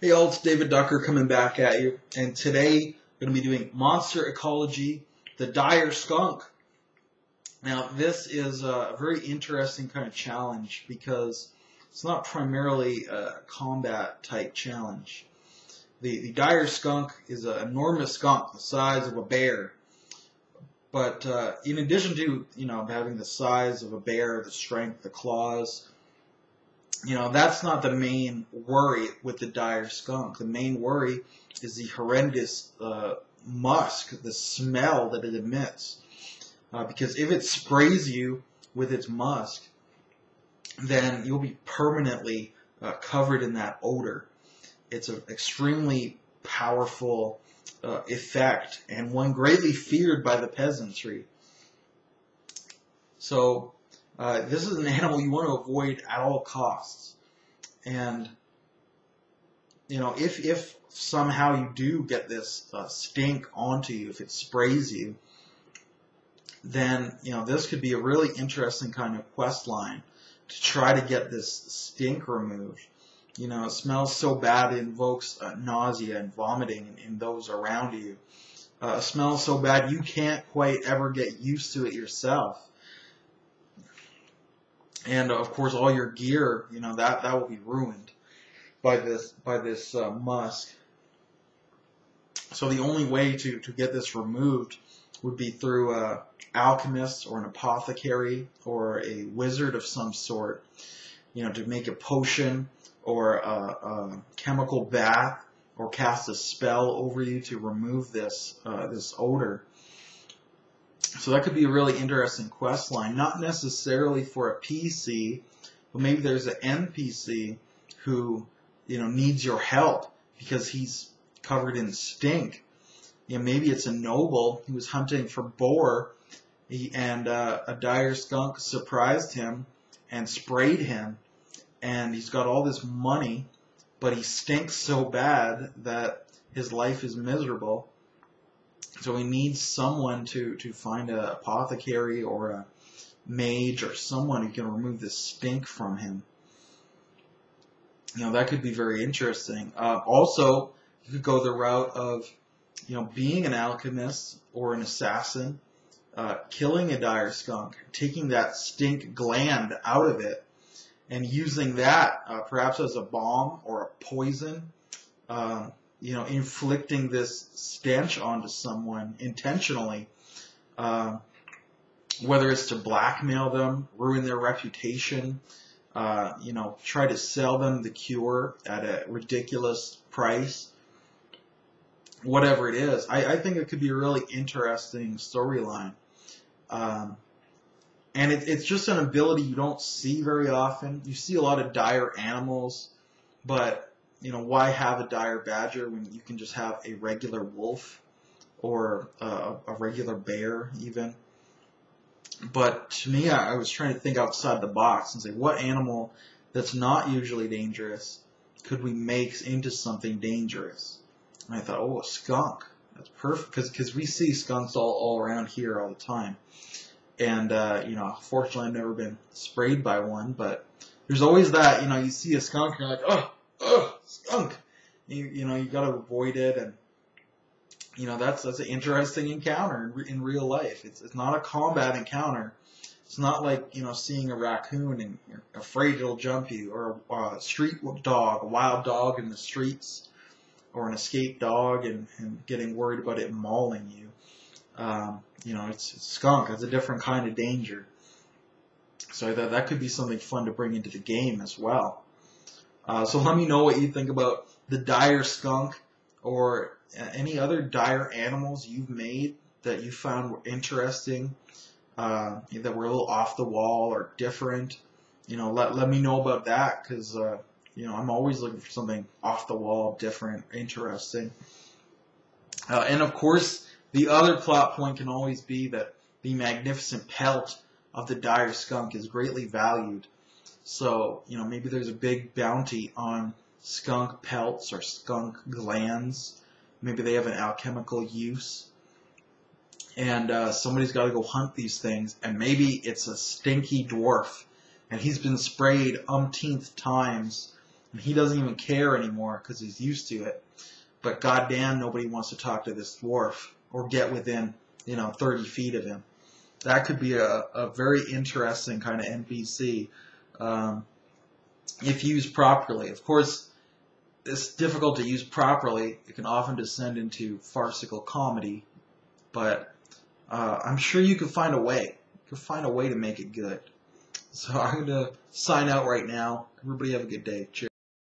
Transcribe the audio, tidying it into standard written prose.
Hey all, it's David Ducker coming back at you, and today I'm going to be doing Monster Ecology, the dire skunk. Now this is a very interesting kind of challenge because it's not primarily a combat type challenge. The dire skunk is an enormous skunk the size of a bear, but in addition to having the size of a bear, the strength, the claws, that's not the main worry with the dire skunk. The main worry is the horrendous musk, the smell that it emits. Because if it sprays you with its musk, then you'll be permanently covered in that odor. It's an extremely powerful effect, and one greatly feared by the peasantry. So this is an animal you want to avoid at all costs. And if somehow you do get this stink onto you, if it sprays you, then this could be a really interesting kind of quest line to try to get this stink removed. It smells so bad it invokes nausea and vomiting in those around you. It smells so bad you can't quite ever get used to it yourself. And of course, all your gear, that will be ruined by this musk. So the only way to get this removed would be through an alchemist or an apothecary or a wizard of some sort. To make a potion or a chemical bath or cast a spell over you to remove this odor. So that could be a really interesting quest line, not necessarily for a PC, but maybe there's an NPC who needs your help because he's covered in stink. Maybe it's a noble who was hunting for boar, and a dire skunk surprised him and sprayed him, and he's got all this money, but he stinks so bad that his life is miserable. So he needs someone to find an apothecary or a mage or someone who can remove the stink from him. That could be very interesting. Also, you could go the route of, being an alchemist or an assassin, killing a dire skunk, taking that stink gland out of it, and using that perhaps as a bomb or a poison. Inflicting this stench onto someone intentionally, whether it's to blackmail them, ruin their reputation, try to sell them the cure at a ridiculous price, whatever it is. I think it could be a really interesting storyline. And it's just an ability you don't see very often. You see a lot of dire animals, but why have a dire badger when you can just have a regular wolf or a regular bear even? But to me, I was trying to think outside the box and say, what animal that's not usually dangerous could we make into something dangerous? And I thought, oh, a skunk. That's perfect, because we see skunks all around here all the time. And, fortunately I've never been sprayed by one, but there's always that, you see a skunk and you're like, oh, skunk. You got to avoid it, and that's an interesting encounter in real life. It's not a combat encounter. It's not like seeing a raccoon and you're afraid it'll jump you, or a street dog, a wild dog in the streets, or an escaped dog and getting worried about it mauling you. It's skunk. It's a different kind of danger. So that could be something fun to bring into the game as well. So let me know what you think about the dire skunk or any other dire animals you've made that you found were interesting, that were a little off the wall or different. Let me know about that, because I'm always looking for something off the wall, different, interesting. And of course, the other plot point can always be that the magnificent pelt of the dire skunk is greatly valued. So, maybe there's a big bounty on skunk pelts or skunk glands. Maybe they have an alchemical use. And somebody's got to go hunt these things. And maybe it's a stinky dwarf. And he's been sprayed umpteenth times And he doesn't even care anymore because he's used to it. But goddamn, nobody wants to talk to this dwarf or get within, 30 feet of him. That could be a very interesting kind of NPC if used properly. Of course, it's difficult to use properly. It can often descend into farcical comedy, but I'm sure you could find a way. You could find a way to make it good. So I'm going to sign out right now. Everybody have a good day. Cheers.